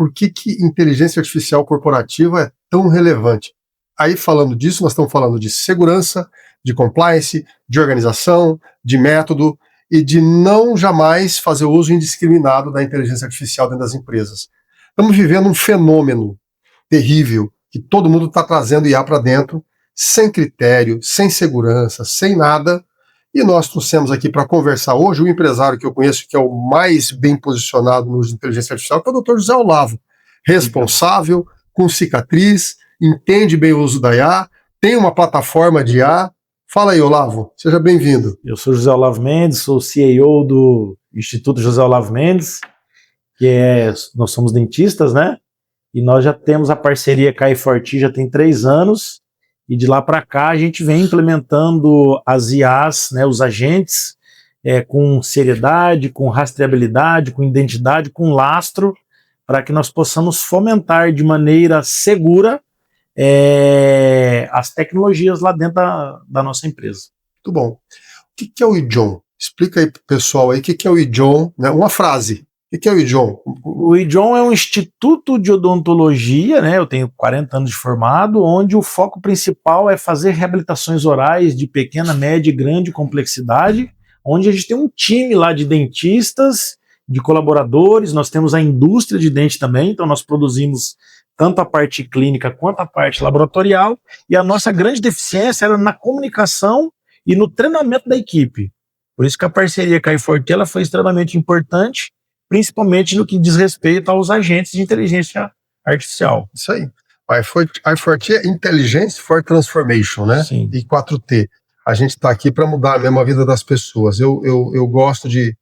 por que inteligência artificial corporativa é tão relevante. Aí, falando disso, nós estamos falando de segurança, de compliance, de organização, de método e de não jamais fazer uso indiscriminado da inteligência artificial dentro das empresas. Estamos vivendo um fenômeno terrível, que todo mundo está trazendo IA para dentro, sem critério, sem segurança, sem nada, e nós trouxemos aqui para conversar hoje o empresário que eu conheço, que é o mais bem posicionado no uso de inteligência artificial, que é o Dr. José Olavo, responsável, com cicatriz, entende bem o uso da IA, tem uma plataforma de IA. Fala aí, Olavo, seja bem-vindo. Eu sou José Olavo Mendes, sou CEO do Instituto José Olavo Mendes, nós somos dentistas, né? E nós já temos a parceria com a iForti já tem 3 anos, e de lá para cá a gente vem implementando as IAs, né, os agentes, com seriedade, com rastreabilidade, com identidade, com lastro, para que nós possamos fomentar de maneira segura as tecnologias lá dentro da nossa empresa. Muito bom. O que é o IJON? Explica aí pro pessoal aí o que é o IJON, né? Uma frase. O que é o IJON? O IJON é um instituto de odontologia, né? Eu tenho 40 anos de formado, onde o foco principal é fazer reabilitações orais de pequena, média e grande complexidade, onde a gente tem um time lá de dentistas, de colaboradores, nós temos a indústria de dente também, então nós produzimos tanto a parte clínica quanto a parte laboratorial, e a nossa grande deficiência era na comunicação e no treinamento da equipe. Por isso que a parceria com a iForti ela foi extremamente importante, principalmente no que diz respeito aos agentes de inteligência artificial. Isso aí. A iForti é Intelligence for Transformation, né? Sim. E 4T. A gente está aqui para mudar mesmo a vida das pessoas. Eu gosto de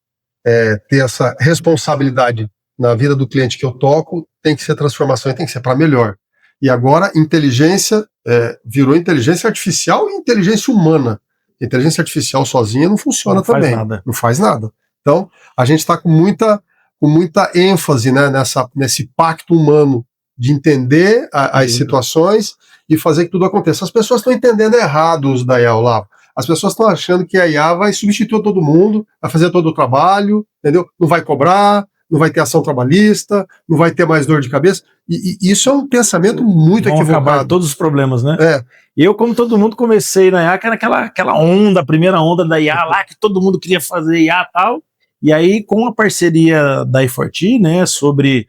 ter essa responsabilidade na vida do cliente que eu toco, tem que ser transformação e tem que ser para melhor. E agora, inteligência virou inteligência artificial e inteligência humana. Inteligência artificial sozinha não funciona também. Não faz nada. Então, a gente está com muita ênfase, né, nesse pacto humano de entender as situações e fazer que tudo aconteça. As pessoas estão entendendo errado o uso da IA, Olavo. As pessoas estão achando que a IA vai substituir todo mundo, vai fazer todo o trabalho, entendeu? Não vai cobrar, não vai ter ação trabalhista, não vai ter mais dor de cabeça. E isso é um pensamento muito equivocado. Acabar todos os problemas, né? Eu, como todo mundo, comecei na IA, que era aquela onda, a primeira onda da IA lá, que todo mundo queria fazer IA e tal. E aí, com a parceria da iForti, né, sobre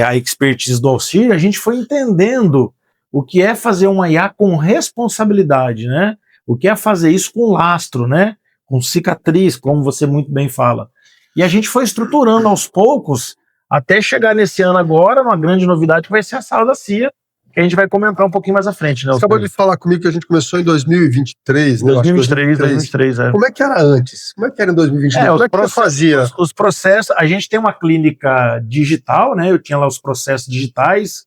a expertise do Auxílio, a gente foi entendendo o que é fazer uma IA com responsabilidade, né? O que é fazer isso com lastro, né? Com cicatriz, como você muito bem fala. E a gente foi estruturando aos poucos, até chegar nesse ano agora, uma grande novidade que vai ser a sala da CIA, que a gente vai comentar um pouquinho mais à frente, né? Você acabou de falar comigo que a gente começou em 2023, né? 2023, é. Como é que era antes? Como é que era em 2022? Como é que você fazia? Os processos, a gente tem uma clínica digital, né? Eu tinha lá os processos digitais,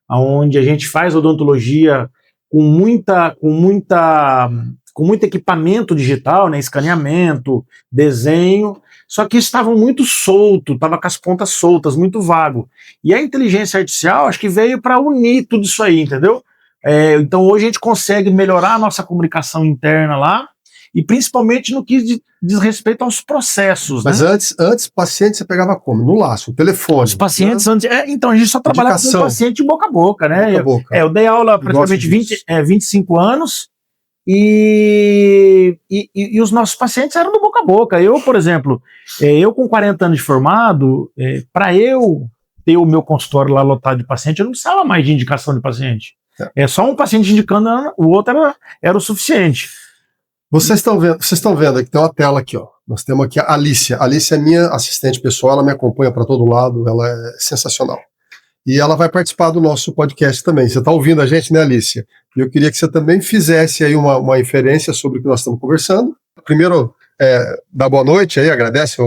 onde a gente faz odontologia com muito equipamento digital, né? Escaneamento, desenho, só que estava muito solto, estava com as pontas soltas, muito vago. E a inteligência artificial, acho que veio para unir tudo isso aí, entendeu? Então hoje a gente consegue melhorar a nossa comunicação interna lá, e principalmente no que diz respeito aos processos. Mas né? antes paciente você pegava como? No laço, no telefone. Os pacientes antes. Então a gente só trabalhava com o paciente boca a boca, né? Boca a boca. Eu dei aula praticamente 25 anos. E os nossos pacientes eram do boca a boca. Eu, por exemplo, eu com 40 anos de formado, para eu ter o meu consultório lá lotado de paciente, eu não precisava mais de indicação de paciente. Só um paciente indicando, o outro era o suficiente. Vocês estão vendo aqui, tem uma tela aqui, ó. Nós temos aqui a Alicia. A Alicia é minha assistente pessoal, ela me acompanha para todo lado, ela é sensacional. E ela vai participar do nosso podcast também. Você está ouvindo a gente, né, Alicia? E eu queria que você também fizesse aí uma inferência sobre o que nós estamos conversando. Primeiro, dá boa noite aí, agradece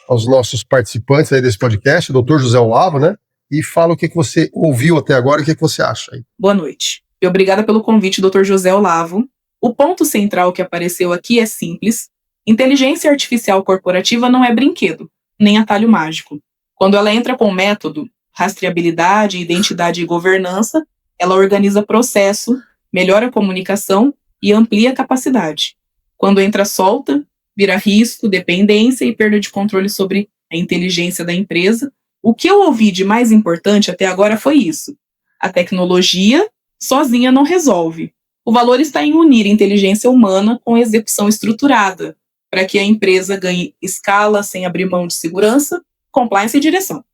aos nossos participantes aí desse podcast, o Dr. José Olavo, né? E fala o que você ouviu até agora e o que você acha aí. Boa noite. E obrigada pelo convite, Dr. José Olavo. O ponto central que apareceu aqui é simples. Inteligência artificial corporativa não é brinquedo, nem atalho mágico. Quando ela entra com método, rastreabilidade, identidade e governança, ela organiza processo, melhora a comunicação e amplia a capacidade. Quando entra solta, vira risco, dependência e perda de controle sobre a inteligência da empresa O que eu ouvi de mais importante até agora foi isso. A tecnologia sozinha não resolve. O valor está em unir inteligência humana com execução estruturada, para que a empresa ganhe escala sem abrir mão de segurança, compliance e direção.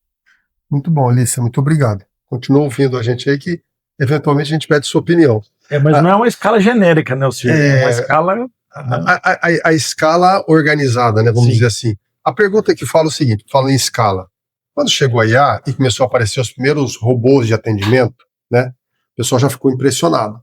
Muito bom, Alicia, muito obrigado. Continua ouvindo a gente aí que, eventualmente, a gente pede sua opinião. Mas não é uma escala genérica, né, Ciro? É uma escala... A escala organizada, né, vamos Sim. dizer assim. A pergunta que fala o seguinte, fala em escala. Quando chegou a IA e começou a aparecer os primeiros robôs de atendimento, né, o pessoal já ficou impressionado,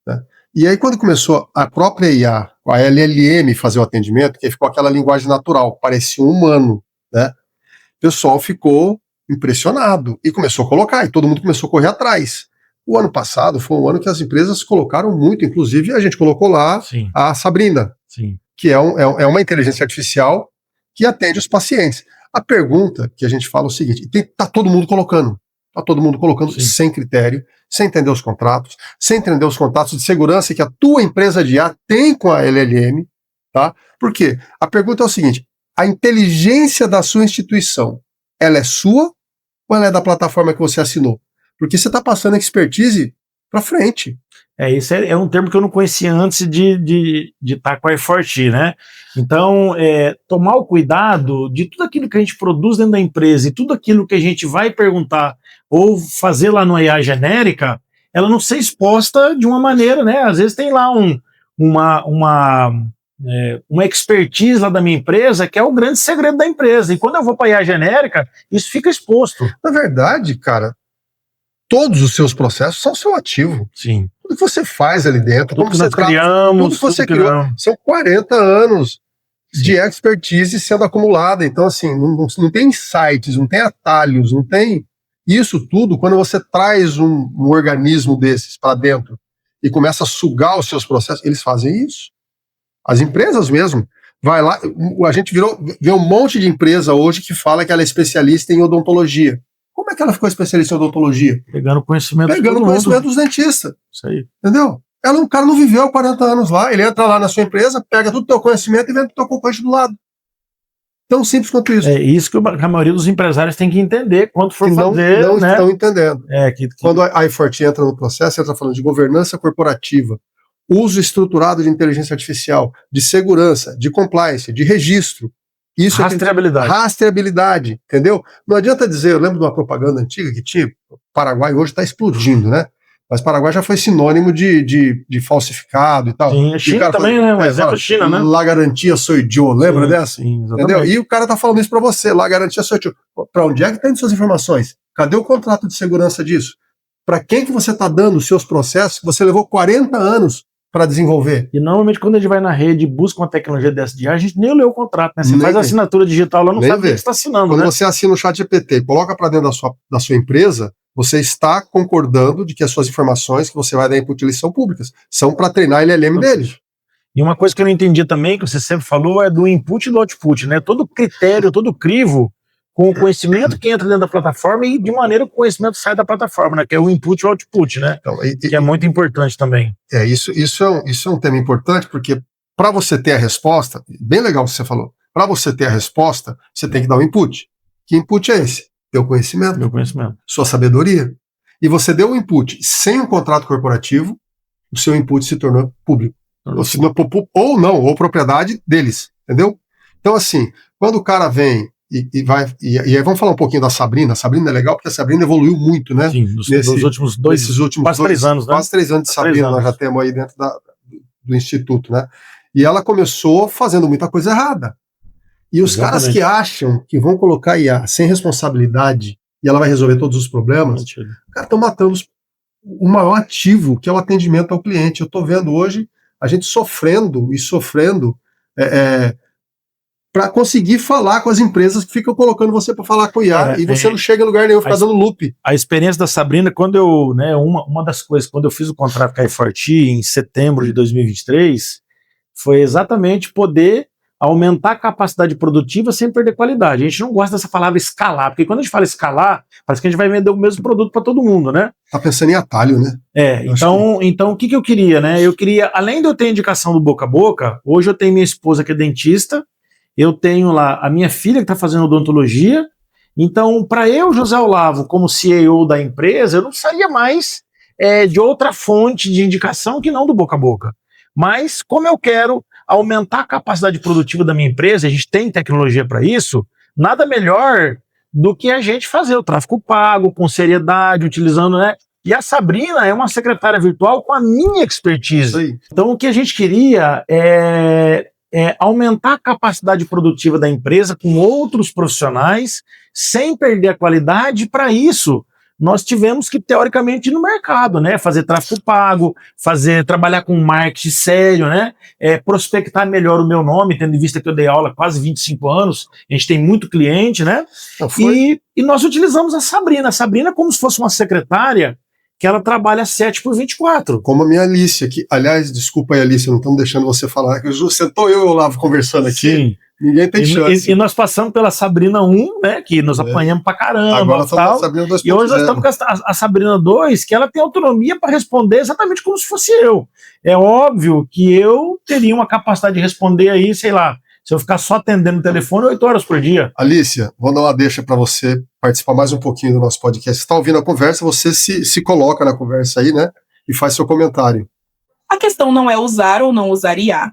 né? E aí quando começou a própria IA, a LLM fazer o atendimento, que ficou aquela linguagem natural, parecia um humano, né, o pessoal ficou impressionado e começou a colocar, e todo mundo começou a correr atrás. O ano passado foi um ano que as empresas colocaram muito, inclusive a gente colocou lá Sim. a Sabrina, Sim. que é uma inteligência artificial que atende os pacientes. A pergunta que a gente fala é o seguinte, tá todo mundo colocando Sim. sem critério, sem entender os contratos, sem entender os contratos de segurança que a tua empresa de IA tem com a LLM, tá? Por quê? A pergunta é o seguinte, a inteligência da sua instituição, ela é sua ou ela é da plataforma que você assinou? Porque você está passando expertise para frente. Isso é um termo que eu não conhecia antes de estar com a iForti, né? Então, tomar o cuidado de tudo aquilo que a gente produz dentro da empresa e tudo aquilo que a gente vai perguntar ou fazer lá no IA genérica, ela não ser exposta de uma maneira, né? Às vezes tem lá uma expertise lá da minha empresa que é o grande segredo da empresa. E quando eu vou para a IA genérica, isso fica exposto. Na verdade, cara, todos os seus processos são seu ativo. Sim. Tudo que você faz ali dentro, tudo que nós criamos, tudo que você criou, são 40 anos de expertise sendo acumulada. Então, assim, não tem insights, não tem atalhos, não tem isso tudo. Quando você traz um organismo desses para dentro e começa a sugar os seus processos, eles fazem isso. As empresas mesmo. Vai lá, a gente vê um monte de empresa hoje que fala que ela é especialista em odontologia. Como é que ela ficou especialista em odontologia? Pegando conhecimento dos dentistas. Isso aí. Entendeu? O cara não viveu 40 anos lá, ele entra lá na sua empresa, pega todo o teu conhecimento e vem pro teu concorrente do lado. Tão simples quanto isso. É isso que a maioria dos empresários tem que entender quando for fazer. Não né? Estão entendendo. Que... Quando a iForti entra no processo, ela está falando de governança corporativa, uso estruturado de inteligência artificial, de segurança, de compliance, de registro. Isso rastreabilidade, entendeu? Não adianta dizer, eu lembro de uma propaganda antiga que tinha, o Paraguai hoje está explodindo, né? Mas Paraguai já foi sinônimo de falsificado e tal. Sim, a China também, né? Um exemplo China, né? La garantia sou eu, lembra dessa? Sim, entendeu? E o cara tá falando isso para você, la garantia sou eu. Para onde é que tá indo suas informações? Cadê o contrato de segurança disso? Para quem que você tá dando os seus processos que você levou 40 anos para desenvolver? E normalmente quando a gente vai na rede e busca uma tecnologia dessa de IA, a gente nem lê o contrato, né? Você faz a assinatura digital lá, não sabe o que você está assinando, quando né? Você assina o ChatGPT e coloca para dentro da sua empresa, você está concordando de que as suas informações que você vai dar input eles são públicas, são para treinar a LLM deles. E uma coisa que eu não entendi também, que você sempre falou, é do input e do output, né? Todo critério, todo crivo com o conhecimento que entra dentro da plataforma e de maneira que o conhecimento sai da plataforma, né? Que é o input e o output, né? Então, que é muito importante também. Isso é um tema importante, porque para você ter a resposta, bem legal o que você falou, para você ter a resposta, você tem que dar o input. Que input é esse? Teu conhecimento. Meu conhecimento. Sua sabedoria. E você deu o input sem um contrato corporativo, o seu input se tornou público. Ou propriedade deles, entendeu? Então, assim, quando o cara vem e aí vamos falar um pouquinho da Sabrina. A Sabrina é legal porque a Sabrina evoluiu muito, né? Sim, nos últimos quase 3 anos, né? Quase 3 anos de Sabrina nós já temos aí dentro do Instituto, né? E ela começou fazendo muita coisa errada. E os caras que acham que vão colocar IA sem responsabilidade e ela vai resolver todos os problemas, os caras estão matando o maior ativo, que é o atendimento ao cliente. Eu estou vendo hoje a gente sofrendo para conseguir falar com as empresas que ficam colocando você para falar com IA e você não chega em lugar nenhum, fica dando loop. A experiência da Sabrina, quando eu, né, uma das coisas, quando eu fiz o contrato com a iForti em setembro de 2023, foi exatamente poder aumentar a capacidade produtiva sem perder qualidade. A gente não gosta dessa palavra escalar, porque quando a gente fala escalar, parece que a gente vai vender o mesmo produto para todo mundo, né? Tá pensando em atalho, né? Então o que eu queria, né? Eu queria, além de eu ter indicação do boca a boca, hoje eu tenho minha esposa que é dentista, eu tenho lá a minha filha que está fazendo odontologia, Então, para eu, José Olavo, como CEO da empresa, eu não precisaria mais de outra fonte de indicação que não do boca a boca. Mas, como eu quero aumentar a capacidade produtiva da minha empresa, a gente tem tecnologia para isso, nada melhor do que a gente fazer o tráfego pago, com seriedade, utilizando, né? E a Sabrina é uma secretária virtual com a minha expertise. Então, o que a gente queria é aumentar a capacidade produtiva da empresa com outros profissionais, sem perder a qualidade. Para isso, nós tivemos que, teoricamente, ir no mercado, né? Fazer tráfego pago, trabalhar com marketing sério, né? Prospectar melhor o meu nome, tendo em vista que eu dei aula há quase 25 anos, a gente tem muito cliente, né? E nós utilizamos a Sabrina como se fosse uma secretária que ela trabalha 7x24. Como a minha Alicia, que, aliás, desculpa aí, Alicia, não estamos deixando você falar, que sentou eu e o Olavo conversando aqui. Sim. Ninguém tem chance. E nós passamos pela Sabrina 1, né, que nos apanhamos pra caramba. Agora estamos na Sabrina 2.0. E hoje nós estamos com a Sabrina 2, que ela tem autonomia para responder exatamente como se fosse eu. É óbvio que eu teria uma capacidade de responder aí, sei lá, se eu ficar só atendendo o telefone 8 horas por dia. Alicia, vou dar uma deixa para você participar mais um pouquinho do nosso podcast. Você está ouvindo a conversa, você se coloca na conversa aí, né, e faz seu comentário. A questão não é usar ou não usar IA,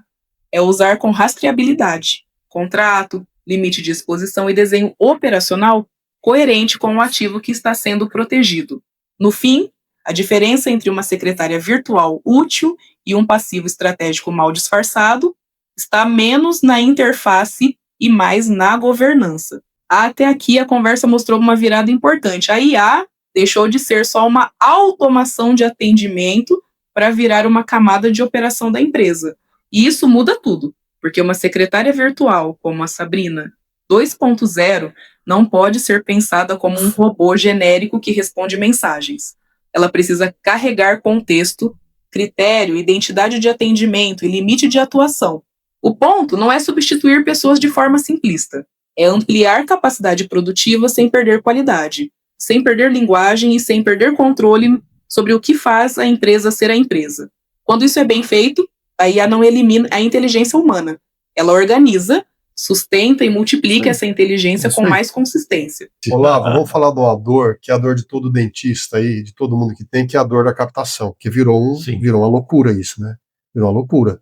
é usar com rastreabilidade. Contrato, limite de exposição e desenho operacional coerente com o ativo que está sendo protegido. No fim, a diferença entre uma secretária virtual útil e um passivo estratégico mal disfarçado está menos na interface e mais na governança. Até aqui a conversa mostrou uma virada importante. A IA deixou de ser só uma automação de atendimento para virar uma camada de operação da empresa. E isso muda tudo. Porque uma secretária virtual como a Sabrina 2.0 não pode ser pensada como um robô genérico que responde mensagens. Ela precisa carregar contexto, critério, identidade de atendimento e limite de atuação. O ponto não é substituir pessoas de forma simplista, é ampliar capacidade produtiva sem perder qualidade, sem perder linguagem e sem perder controle sobre o que faz a empresa ser a empresa. Quando isso é bem feito, a IA não elimina a inteligência humana. Ela organiza, sustenta e multiplica essa inteligência com mais consistência. Olavo, vamos falar de uma dor, que é a dor de todo dentista aí, de todo mundo que tem, que é a dor da captação, que virou uma loucura isso, né? Virou uma loucura.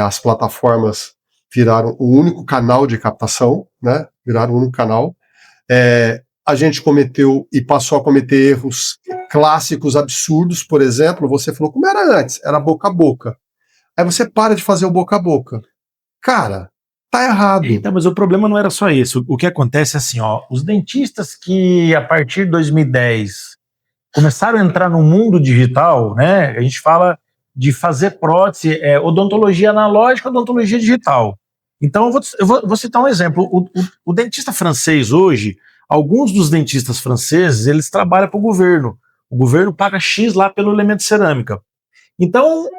As plataformas viraram o único canal de captação, né? Viraram o único canal. A gente cometeu e passou a cometer erros clássicos, absurdos. Por exemplo, você falou como era antes, era boca a boca. Aí você para de fazer o boca a boca. Cara, tá errado. Então, mas o problema não era só isso. O que acontece é assim, ó, os dentistas que a partir de 2010 começaram a entrar no mundo digital, né? A gente fala de fazer prótese, odontologia analógica, odontologia digital. Então, eu vou citar um exemplo. O dentista francês hoje, alguns dos dentistas franceses, eles trabalham para o governo. O governo paga X lá pelo elemento de cerâmica. Então,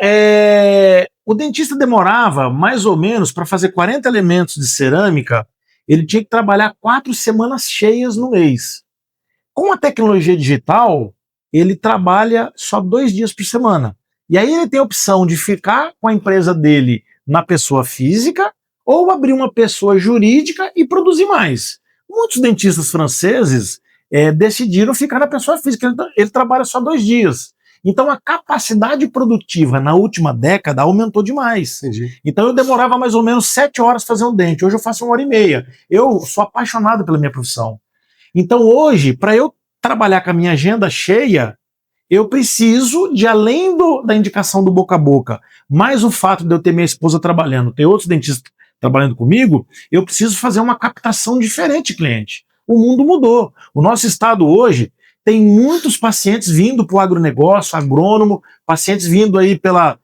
o dentista demorava mais ou menos para fazer 40 elementos de cerâmica, ele tinha que trabalhar 4 semanas cheias no mês. Com a tecnologia digital, ele trabalha só 2 dias por semana. E aí ele tem a opção de ficar com a empresa dele na pessoa física ou abrir uma pessoa jurídica e produzir mais. Muitos dentistas franceses decidiram ficar na pessoa física, ele trabalha só 2 dias. Então a capacidade produtiva na última década aumentou demais. Entendi. Então eu demorava mais ou menos 7 horas fazer um dente, hoje eu faço 1h30. Eu sou apaixonado pela minha profissão. Então hoje, para eu trabalhar com a minha agenda cheia, eu preciso de, além da indicação do boca a boca, mais o fato de eu ter minha esposa trabalhando, ter outros dentistas trabalhando comigo, eu preciso fazer uma captação diferente de cliente. O mundo mudou. O nosso estado hoje tem muitos pacientes vindo para o agronegócio, agrônomo, pacientes vindo aí para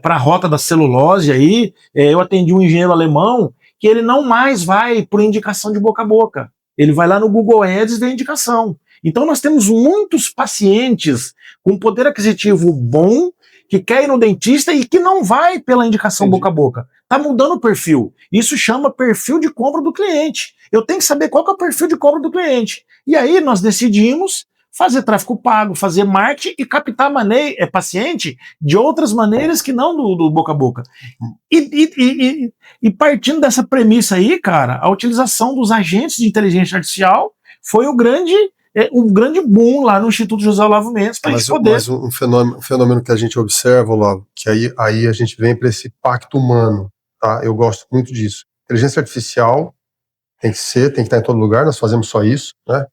a rota da celulose aí. Eu atendi um engenheiro alemão que ele não mais vai por indicação de boca a boca. Ele vai lá no Google Ads e vê a indicação. Então nós temos muitos pacientes com poder aquisitivo bom que quer ir no dentista e que não vai pela indicação boca a boca. Está mudando o perfil. Isso chama perfil de compra do cliente. Eu tenho que saber qual que é o perfil de compra do cliente. E aí nós decidimos fazer tráfego pago, fazer marketing e captar paciente de outras maneiras que não do boca a boca. E partindo dessa premissa aí, cara, a utilização dos agentes de inteligência artificial foi o grande boom lá no Instituto José Olavo Mendes para a gente poder. Mas um fenômeno que a gente observa, Olavo, que aí a gente vem para esse pacto humano, tá? Eu gosto muito disso. Inteligência artificial tem que estar em todo lugar, nós fazemos só isso, né?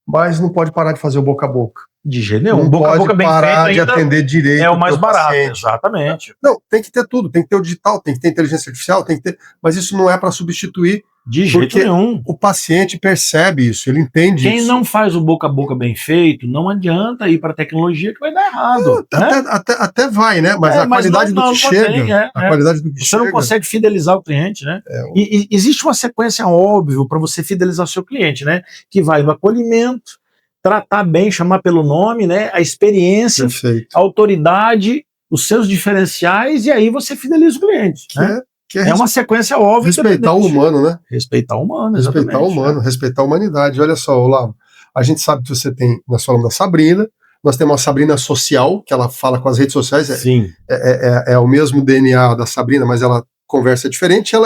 Mas não pode parar de fazer o boca a boca. De jeito nenhum. Não Boca a pode boca bem parar feito de ainda atender direito. é o mais barato. Paciente. Exatamente. Não, tem que ter tudo. Tem que ter o digital, tem que ter inteligência artificial, tem que ter. Mas isso não é para substituir. De jeito nenhum. O paciente percebe isso, ele entende Quem isso. não faz o boca a boca bem feito, não adianta ir para a tecnologia que vai dar errado. Até vai, né? Mas a qualidade do que chega. A qualidade do que chega. Você não consegue fidelizar o cliente, né? E existe uma sequência óbvia para você fidelizar o seu cliente, né? Que vai no acolhimento, tratar bem, chamar pelo nome, né? A experiência, perfeito, a autoridade, os seus diferenciais, e aí você fideliza o cliente. Né? É uma sequência óbvia. Respeitar o humano, né? Respeitar o humano, exatamente. Respeitar o humano, respeitar a humanidade. Olha só, Olavo, a gente sabe que você tem, nós falamos da Sabrina, nós temos uma Sabrina social, que ela fala com as redes sociais. Sim. É o mesmo DNA da Sabrina, mas ela conversa diferente.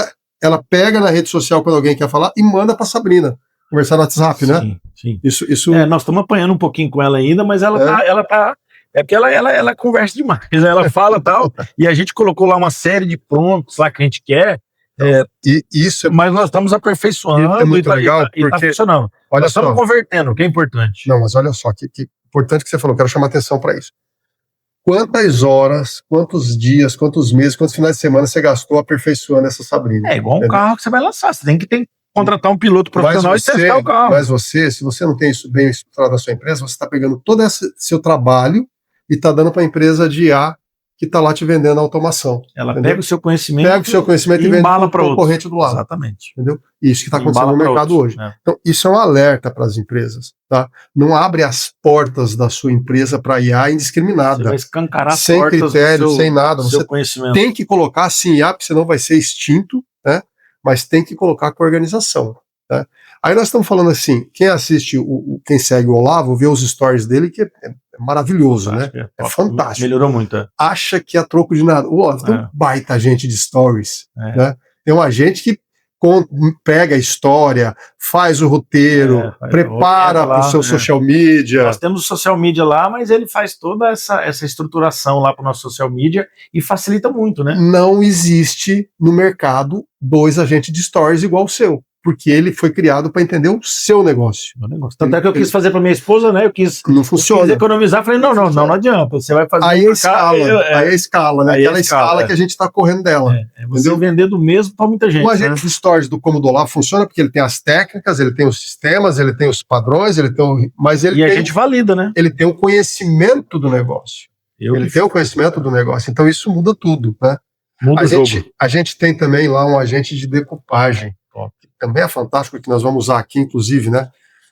Ela pega na rede social quando alguém quer falar e manda para Sabrina conversar no WhatsApp, né? Sim. Isso... nós estamos apanhando um pouquinho com ela ainda, mas ela tá. É porque ela conversa demais, né? Ela fala tal, e a gente colocou lá uma série de prompts lá que a gente quer. Mas nós estamos aperfeiçoando. É muito legal, porque tá funcionando. Nós estamos convertendo, o que é importante. Não, mas olha só, que importante que você falou, quero chamar atenção para isso. Quantas horas, quantos dias, quantos meses, quantos finais de semana você gastou aperfeiçoando essa Sabrina? É igual um carro que você vai lançar, você tem que contratar um piloto profissional e testar o carro. Mas se você não tem isso bem estruturado na sua empresa, você está pegando todo esse seu trabalho e está dando para a empresa de IA que está lá te vendendo a automação. Ela pega o seu conhecimento e vende para o concorrente do lado. Exatamente. Entendeu? Isso que está acontecendo no mercado hoje. Então, isso é um alerta para as empresas. Tá? Não abre as portas da sua empresa para IA indiscriminada. Você vai escancarar sem portas critério, sem nada. Você tem que colocar sim IA, porque senão vai ser extinto, né? Mas tem que colocar com organização. Tá? Aí nós estamos falando assim, quem assiste, quem segue o Olavo, vê os stories dele, que é maravilhoso, né? É fantástico. Melhorou muito. Acha que é troco de nada. Tem um baita gente de stories. Né? Tem uma gente que pega a história, faz o roteiro, prepara para o seu social media. Nós temos o social media lá, mas ele faz toda essa estruturação lá para o nosso social media e facilita muito, né? Não existe no mercado 2 agentes de stories igual o seu, porque ele foi criado para entender o seu negócio. Tanto é que eu quis fazer para minha esposa, né? Não funciona. Eu quis economizar, falei, não adianta, você vai fazer. Aí é a escala, né? Aquela escala que a gente está correndo dela. Você vender do mesmo para muita gente. O agente de stories do Como do Olavo funciona porque ele tem as técnicas, ele tem os sistemas, ele tem os padrões, mas ele a gente valida, né? Ele tem o conhecimento do negócio. Tem o conhecimento do negócio. Então isso muda tudo, né? Muda o jogo. A gente tem também lá um agente de decupagem, que também é fantástico, que nós vamos usar aqui, inclusive, né?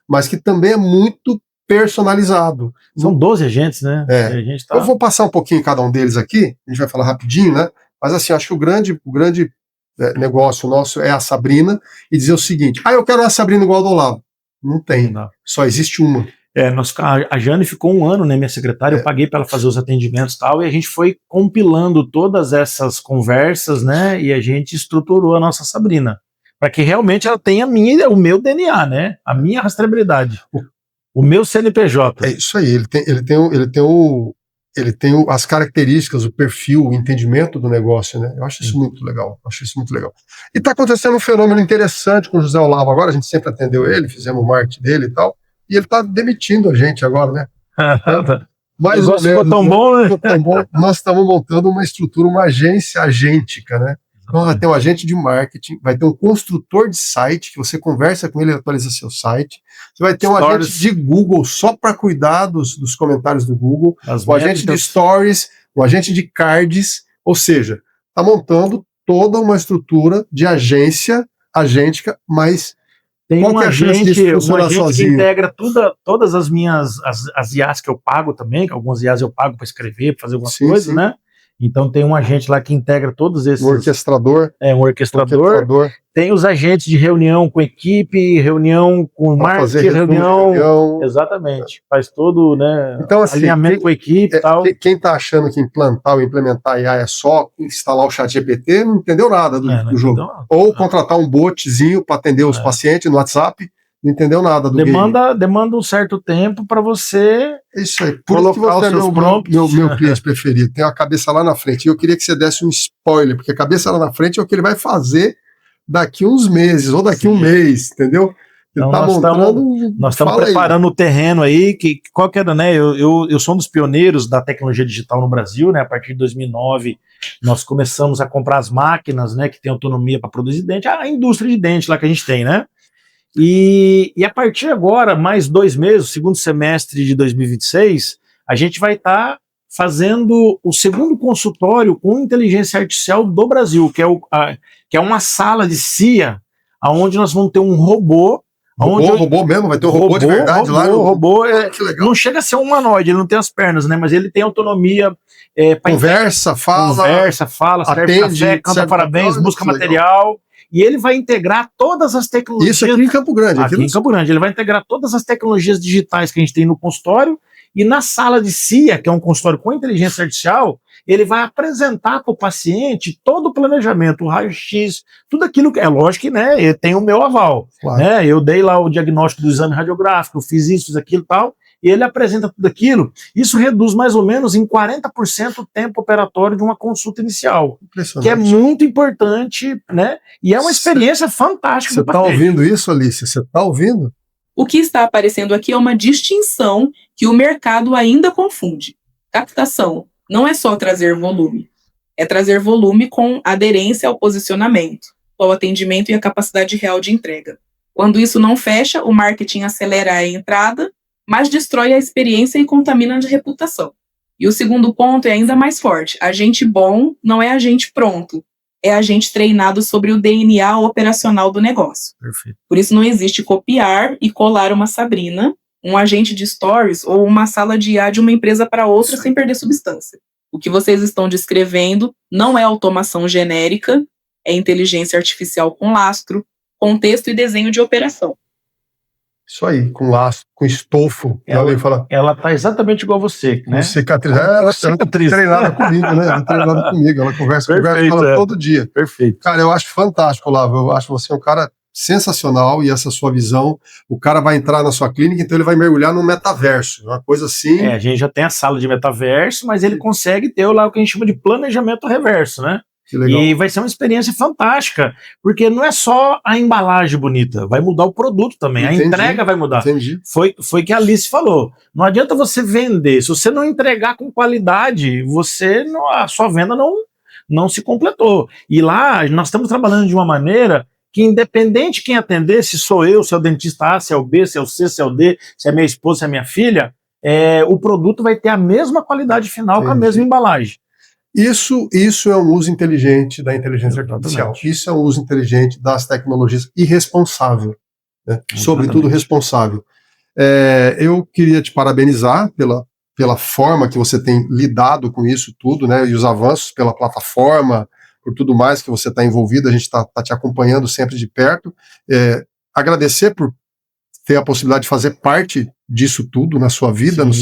Mas que também é muito personalizado. São 12 agentes, né? Eu vou passar um pouquinho cada um deles aqui, a gente vai falar rapidinho, né? Mas assim, acho que o grande negócio nosso é a Sabrina, e dizer o seguinte, eu quero uma Sabrina igual a do Olavo. Não tem, só existe uma. A Jane ficou 1 ano, né, minha secretária, eu paguei para ela fazer os atendimentos e tal, e a gente foi compilando todas essas conversas, né, e a gente estruturou a nossa Sabrina, para que realmente ela tenha o meu DNA, né, a minha rastreabilidade, o meu CNPJ. É isso aí, ele tem as características, o perfil, o entendimento do negócio, né, eu acho isso muito legal, E está acontecendo um fenômeno interessante com o José Olavo agora, a gente sempre atendeu ele, fizemos o marketing dele e tal, e ele está demitindo a gente agora, né? Mas o negócio ficou tão bom, né? Nós estamos montando uma estrutura, uma agência agêntica, né? Então vai ter um agente de marketing, vai ter um construtor de site, que você conversa com ele e atualiza seu site. Você vai ter um agente de Google só para cuidar dos comentários do Google, um agente de stories, um agente de cards, ou seja, está montando toda uma estrutura de agência agêntica, mas tem um agente que integra todas as minhas as IAs que eu pago também, que algumas IAs eu pago para escrever, para fazer algumas coisas, né? Então tem um agente lá que integra todos esses. Um orquestrador. Um orquestrador. Tem os agentes de reunião com equipe, reunião com marketing, reunião. Exatamente. Faz todo, né? Então, assim, alinhamento com a equipe e tal. Quem está achando que implantar ou implementar IA é só instalar o ChatGPT, não entendeu nada do jogo. Ou contratar um botzinho para atender os pacientes no WhatsApp, não entendeu nada do game. Demanda um certo tempo para você Isso aí. Por isso que colocar você os é seus prompts. meu cliente preferido. Tem uma cabeça lá na frente. E eu queria que você desse um spoiler, porque a cabeça lá na frente é o que ele vai fazer daqui uns meses, ou daqui um mês, entendeu? Ele Então, tá montando. nós estamos Fala aí. preparando o terreno aí, qual que era, né? Eu sou um dos pioneiros da tecnologia digital no Brasil, né? A partir de 2009, nós começamos a comprar as máquinas, né? Que tem autonomia para produzir dente, a indústria de dente lá que a gente tem, né? E a partir de agora, mais 2 meses, segundo semestre de 2026, a gente vai estar fazendo o segundo consultório com inteligência artificial do Brasil, que é uma sala de CIA, onde nós vamos ter um robô. Robô mesmo? Vai ter um robô de verdade lá? Robô que legal. Não chega a ser um humanoide, ele não tem as pernas, né? Mas ele tem autonomia. Conversa, fala, serve café, canta parabéns, busca material. E ele vai integrar todas as tecnologias. Isso aqui em Campo Grande. Aqui em Campo Grande. Ele vai integrar todas as tecnologias digitais que a gente tem no consultório. E na sala de CIA, que é um consultório com inteligência artificial, ele vai apresentar para o paciente todo o planejamento, o raio-x, tudo aquilo que. É lógico que, né, tem o meu aval. Claro. Né, eu dei lá o diagnóstico do exame radiográfico, eu fiz isso, fiz aquilo e tal, e ele apresenta tudo aquilo. Isso reduz mais ou menos em 40% o tempo operatório de uma consulta inicial. Que é muito importante, né? E é uma experiência fantástica. Você está ouvindo isso, Alice? Você está ouvindo? O que está aparecendo aqui é uma distinção que o mercado ainda confunde. Captação não é só trazer volume, é trazer volume com aderência ao posicionamento, ao atendimento e à capacidade real de entrega. Quando isso não fecha, o marketing acelera a entrada, mas destrói a experiência e contamina a reputação. E o segundo ponto é ainda mais forte. Agente bom não é agente pronto, é agente treinado sobre o DNA operacional do negócio. Perfeito. Por isso não existe copiar e colar uma Sabrina, um agente de stories ou uma sala de IA de uma empresa para outra sem perder substância. O que vocês estão descrevendo não é automação genérica, é inteligência artificial com lastro, contexto e desenho de operação. Isso aí, com laço, com estofo. Ela tá exatamente igual a você, né? Ela treinada comigo, né? Ela treinada comigo, ela conversa todo dia. Perfeito. Cara, eu acho fantástico, Olavo. Eu acho você um cara sensacional e essa sua visão. O cara vai entrar na sua clínica, então ele vai mergulhar no metaverso, uma coisa assim. A gente já tem a sala de metaverso, mas ele consegue ter lá o que a gente chama de planejamento reverso, né? E vai ser uma experiência fantástica, porque não é só a embalagem bonita, vai mudar o produto também, a entrega vai mudar. Entendi. Foi que a Alice falou, não adianta você vender, se você não entregar com qualidade, a sua venda não se completou. E lá nós estamos trabalhando de uma maneira que independente de quem atender, se sou eu, se é o dentista A, se é o B, se é o C, se é o D, se é minha esposa, se é minha filha, o produto vai ter a mesma qualidade final com a mesma embalagem. Isso é um uso inteligente da inteligência artificial. Isso é um uso inteligente das tecnologias e responsável, né? Sobretudo responsável. Eu queria te parabenizar pela forma que você tem lidado com isso tudo, né? E os avanços pela plataforma, por tudo mais que você está envolvido, a gente está te acompanhando sempre de perto. Agradecer por ter a possibilidade de fazer parte disso tudo na sua vida, no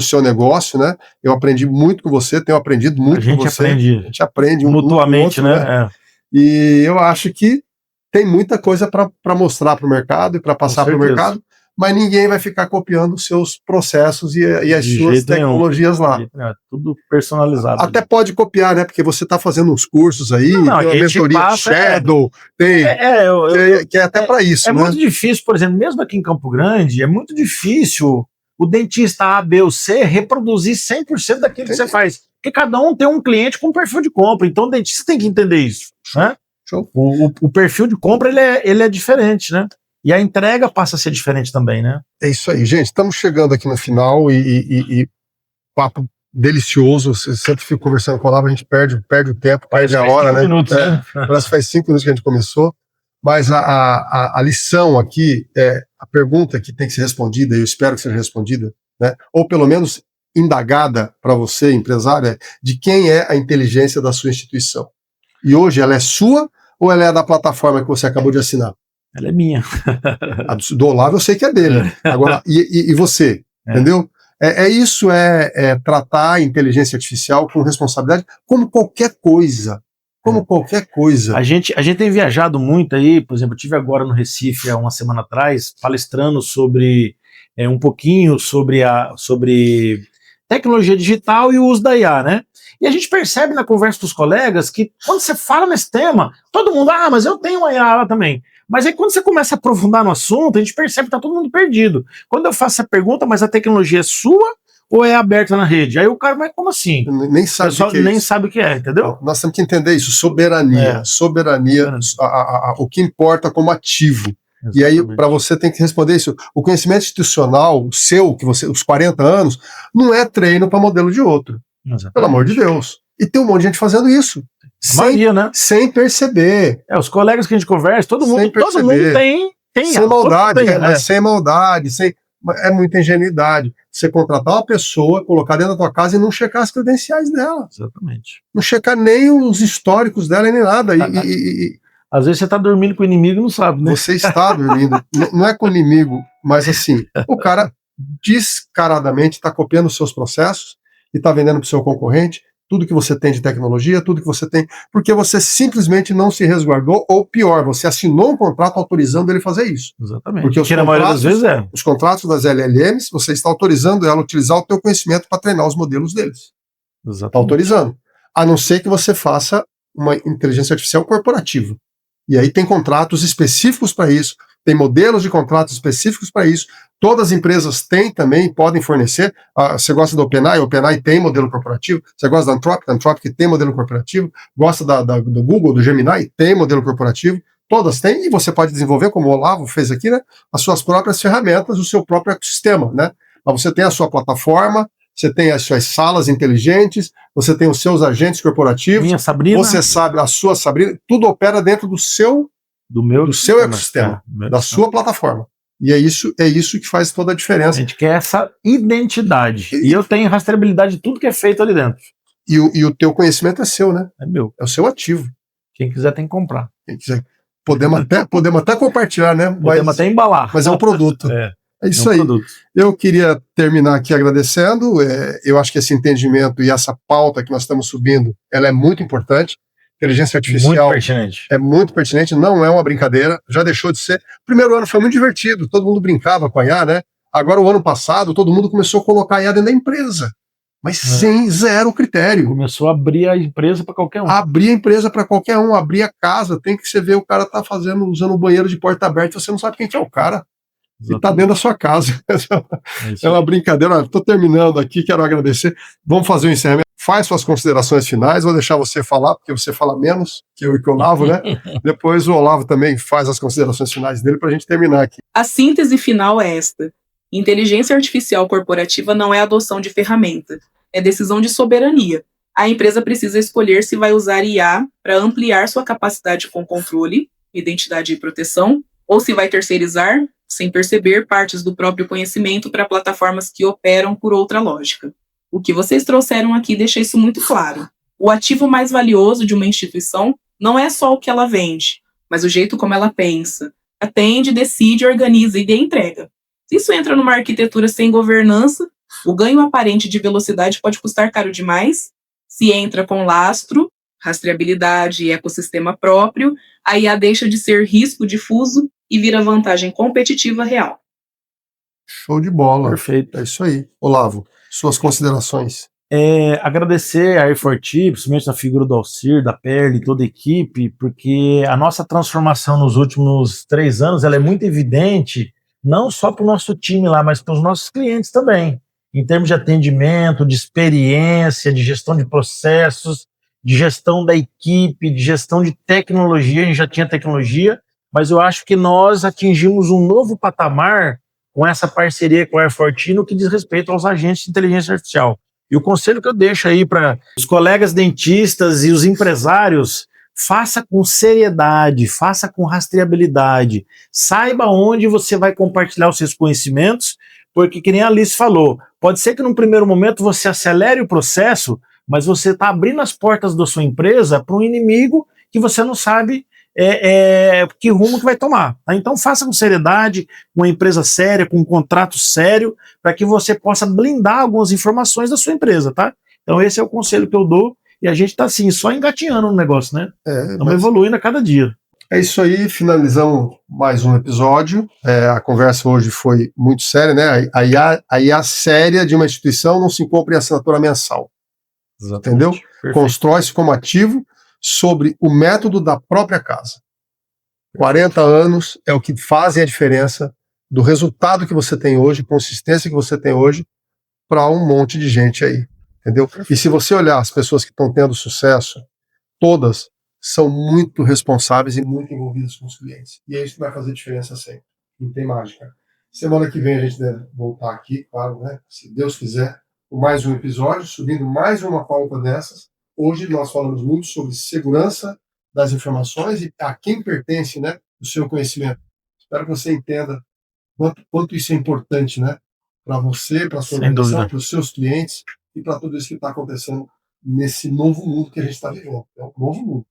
seu negócio, né? Eu aprendi muito com você, tenho aprendido muito com você. A gente aprende mutuamente, né? E eu acho que tem muita coisa para mostrar para o mercado e para passar para o mercado, mas ninguém vai ficar copiando os seus processos e as suas tecnologias lá. Tudo personalizado. Até pode copiar, né? Porque você está fazendo uns cursos aí, tem uma mentoria Shadow, que é até para isso, né? Muito difícil, por exemplo, mesmo aqui em Campo Grande, é muito difícil o dentista A, B ou C reproduzir 100% daquilo que você faz. Porque cada um tem um cliente com perfil de compra, então o dentista tem que entender isso, né? O perfil de compra, ele é diferente, né? E a entrega passa a ser diferente também, né? É isso aí, gente. Estamos chegando aqui no final e papo delicioso. Você sempre fica conversando com a Olavo, a gente perde o tempo, perde a hora, né? Minutos, né? Parece que faz 5 minutos que a gente começou. Mas a lição aqui, a pergunta que tem que ser respondida, e eu espero que seja respondida, né? Ou pelo menos indagada para você, empresária, de quem é a inteligência da sua instituição. E hoje ela é sua ou ela é da plataforma que você acabou de assinar? Ela é minha. A do Olavo eu sei que é dele. Agora, e você? Entendeu? Isso é tratar a inteligência artificial com responsabilidade, como qualquer coisa. como qualquer coisa. A gente tem viajado muito aí, por exemplo, eu estive agora no Recife há uma semana atrás, palestrando sobre um pouquinho sobre tecnologia digital e o uso da IA, né? E a gente percebe na conversa dos colegas que quando você fala nesse tema, todo mundo, mas eu tenho uma IA lá também. Mas aí quando você começa a aprofundar no assunto, a gente percebe que tá todo mundo perdido. Quando eu faço essa pergunta, mas a tecnologia é sua ou é aberta na rede? Aí o cara, mas como assim? Nem sabe o que é nem isso. sabe o que é, entendeu? Nós temos que entender isso, soberania. Soberania, o que importa como ativo. Exatamente. E aí, para você, tem que responder isso. O conhecimento institucional, o seu, os 40 anos, não é treino para modelo de outro. Exatamente. Pelo amor de Deus. E tem um monte de gente fazendo isso. Sem perceber. Os colegas que a gente conversa, todo mundo tem. Sem maldade, sem maldade, é muita ingenuidade. Você contratar uma pessoa, colocar dentro da tua casa e não checar as credenciais dela. Exatamente. Não checar nem os históricos dela, nem nada. Às vezes você está dormindo com o inimigo e não sabe, né? Você está dormindo. Não é com o inimigo, mas assim, o cara descaradamente está copiando os seus processos e está vendendo para o seu concorrente tudo que você tem de tecnologia, tudo que você tem, porque você simplesmente não se resguardou, ou pior, você assinou um contrato autorizando ele fazer isso. Exatamente. Porque na maioria das vezes os contratos das LLMs, você está autorizando ela a utilizar o teu conhecimento para treinar os modelos deles. Exatamente. Está autorizando. A não ser que você faça uma inteligência artificial corporativa. E aí tem contratos específicos para isso, tem modelos de contratos específicos para isso. Todas as empresas têm também, podem fornecer. Você gosta do OpenAI? O OpenAI tem modelo corporativo. Você gosta da Anthropic? A Anthropic tem modelo corporativo. Gosta do Google, do Gemini? Tem modelo corporativo. Todas têm, e você pode desenvolver, como o Olavo fez aqui, né, as suas próprias ferramentas, o seu próprio ecossistema, né? Você tem a sua plataforma, você tem as suas salas inteligentes, você tem os seus agentes corporativos. Minha Sabrina. Você sabe, a sua Sabrina, tudo opera dentro do seu ecossistema, da sua plataforma. E é isso que faz toda a diferença. A gente quer essa identidade. E eu tenho rastreabilidade de tudo que é feito ali dentro. E o teu conhecimento é seu, né? É meu. É o seu ativo. Quem quiser tem que comprar. Quem quiser. Podemos até compartilhar, né? Podemos até embalar. Mas é um produto. É isso aí. Produto. Eu queria terminar aqui agradecendo. Eu acho que esse entendimento e essa pauta que nós estamos subindo, ela é muito importante. Inteligência artificial é muito pertinente, não é uma brincadeira, já deixou de ser. O primeiro ano foi muito divertido, todo mundo brincava com a IA, né? Agora, o ano passado, todo mundo começou a colocar a IA dentro da empresa, mas sem zero critério. Começou a abrir a empresa para qualquer um. Abrir a empresa para qualquer um, abrir a casa, tem que você ver o cara tá usando o banheiro de porta aberta, você não sabe quem que é o cara. Exatamente. E tá dentro da sua casa. É uma brincadeira. Estou terminando aqui, quero agradecer. Vamos fazer o encerramento. Faz suas considerações finais, vou deixar você falar, porque você fala menos que eu e que o Olavo, né? Depois o Olavo também faz as considerações finais dele para a gente terminar aqui. A síntese final é esta. Inteligência artificial corporativa não é adoção de ferramenta, é decisão de soberania. A empresa precisa escolher se vai usar IA para ampliar sua capacidade com controle, identidade e proteção, ou se vai terceirizar, sem perceber, partes do próprio conhecimento para plataformas que operam por outra lógica. O que vocês trouxeram aqui deixa isso muito claro. O ativo mais valioso de uma instituição não é só o que ela vende, mas o jeito como ela pensa, atende, decide, organiza e entrega. Se isso entra numa arquitetura sem governança, o ganho aparente de velocidade pode custar caro demais. Se entra com lastro, rastreabilidade e ecossistema próprio, a IA deixa de ser risco difuso e vira vantagem competitiva real. Show de bola. Perfeito. É isso aí. Olavo, suas considerações. Agradecer a Air4T, principalmente na figura do Alcir, da Perle e toda a equipe, porque a nossa transformação nos últimos 3 anos ela é muito evidente, não só para o nosso time lá, mas para os nossos clientes também, em termos de atendimento, de experiência, de gestão de processos, de gestão da equipe, de gestão de tecnologia. A gente já tinha tecnologia, mas eu acho que nós atingimos um novo patamar com essa parceria com a Air4T no que diz respeito aos agentes de inteligência artificial. E o conselho que eu deixo aí para os colegas dentistas e os empresários, faça com seriedade, faça com rastreabilidade, saiba onde você vai compartilhar os seus conhecimentos, porque, que nem a Alice falou, pode ser que num primeiro momento você acelere o processo, mas você está abrindo as portas da sua empresa para um inimigo que você não sabe que rumo que vai tomar. Tá? Então faça com seriedade, com uma empresa séria, com um contrato sério, para que você possa blindar algumas informações da sua empresa. Tá? Então esse é o conselho que eu dou E a gente está assim, só engatinhando no negócio, né? Estamos evoluindo a cada dia. É isso aí, finalizamos mais um episódio. A conversa hoje foi muito séria, né? A IA séria de uma instituição não se compra em assinatura mensal. Exatamente. Entendeu? Constrói-se como ativo sobre o método da própria casa. 40 anos é o que fazem a diferença do resultado que você tem hoje, consistência que você tem hoje, para um monte de gente aí. Entendeu? E se você olhar as pessoas que estão tendo sucesso, todas são muito responsáveis e muito envolvidas com os clientes. E é isso que vai fazer diferença sempre. Não tem mágica. Semana que vem a gente deve voltar aqui, claro, né? Se Deus quiser, com mais um episódio, subindo mais uma pauta dessas. Hoje nós falamos muito sobre segurança das informações e a quem pertence, né, o seu conhecimento. Espero que você entenda quanto isso é importante, né? Para você, para a sua organização, para os seus clientes e para tudo isso que está acontecendo nesse novo mundo que a gente está vivendo. É um novo mundo.